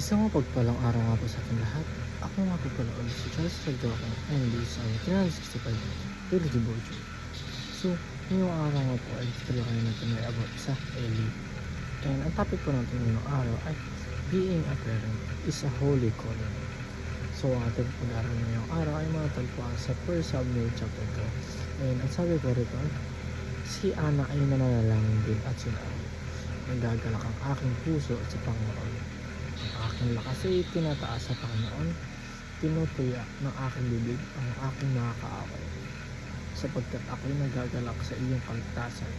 Isang mapagpalang araw nga po sa ating lahat. Ako nga po pala ulit si Charles Saldoco and this ay 365 Daily Devotion. So, ngayong araw nga po ay tutuloy natin may about sa Eli. And ang topic po natin ngayong araw ay being a parent is a holy calling. So, ang ating pag-aaral ngayong araw ay matatagpuan sa 1 Samuel chapter 2. And ang sabi ko rito, si Ana ay nananalangin din at sinabi, nagagalak ang aking puso sa Panginoon. Ang aking lakas ay tinataas sa Panginoon, tinutuya ng aking bibig ang aking mga kaaway, sapagkat ako'y nagagalak sa iyong kaligtasan.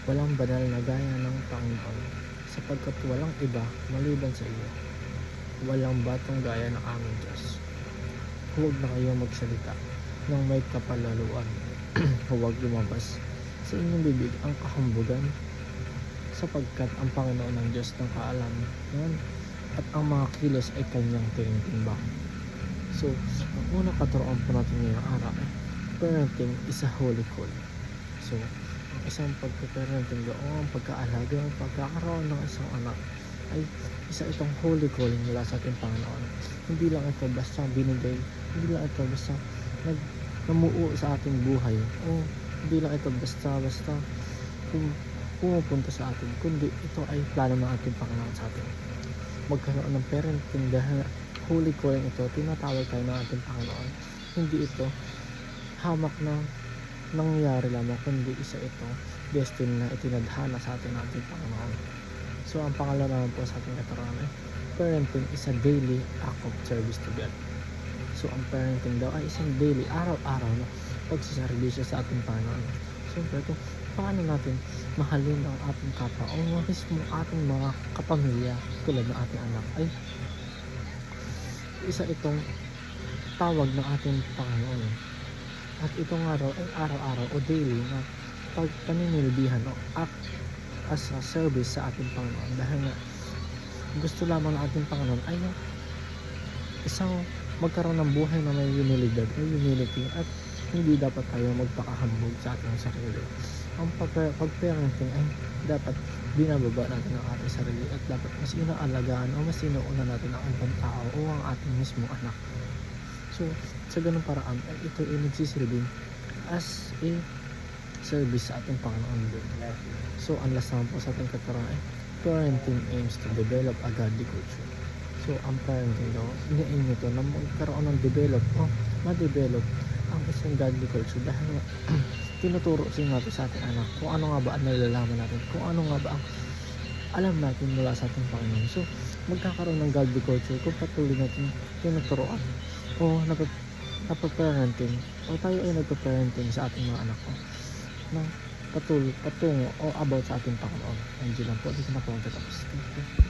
Walang banal na gaya ng Panginoon, sapagkat walang iba maliban sa iyo. Walang batong gaya ng aming Diyos. Huwag na kayong magsalita ng may kapalaluan. Huwag lumabas sa inyong bibig ang kahambugan, sapagkat ang Panginoon ng Diyos ng kaalaman at ang mga kilos ay kanyang tinitimbang. So, ang unang katuroan po natin ngayong araw ay parenting is a holy calling. So, ang isang pagka-parenting o ang pagkaalaga, ang pagkakaroon ng isang anak ay isa itong holy calling mula sa ating Panginoon. Hindi lang ito basta binigay, hindi lang ito basta namuo sa ating buhay, o hindi lang ito basta pumupunta sa atin, kundi ito ay plano ng ating Panginoon sa atin. Magkaroon ng parenting dahil holy calling ito, tinatawag tayo ng ating Panginoon. Hindi ito hamak na nangyayari lamang, kundi isa ito destiny na itinadhana sa atin ng ating Panginoon. So, ang pangalawa naman po sa ating katuruan ay parenting is a daily act of service to God. So, ang parenting daw ay isang daily, araw-araw na pagsaservisyo sa ating Panginoon. Siyempre, kung paano natin mahalin ang ating kapwa o mismo ating mga kapamilya tulad ng ating anak, ay isa itong tawag ng ating Panginoon. At itong araw ay araw-araw o daily na pagpaninilbihan o act as a service sa ating Panginoon, dahil nga gusto lamang ng ating Panginoon ay isang magkaroon ng buhay na may humilidad o humility, at hindi dapat tayo magpakahambog sa ating sarili. Ang pag-parenting ay dapat binababa natin ang ating sarili, at dapat mas inaalagaan o mas inuuna natin ang ibang tao o ang ating mismong anak. So, sa ganung paraan ay ito ay nagsisilbing as a service sa ating Panginoon din. So, ang last naman po sa ating katuruan ay parenting aims to develop a godly culture. So, ang parenting daw, iniaim nito na magkaroon ng develop o ma-develop ang isang godly culture, dahil tinuturo natin sa ating anak kung ano nga ba ang nalalaman natin, kung ano nga ba ang alam natin mula sa ating Panginoon. So, magkakaroon ng godly culture kung patuloy natin tinuturoan o napaparenting o tayo ay nagpaparenting sa ating mga anak ko ng patungo o about sa ating Panginoon. And yun lang po, dito na po ang tatapos. Thank you.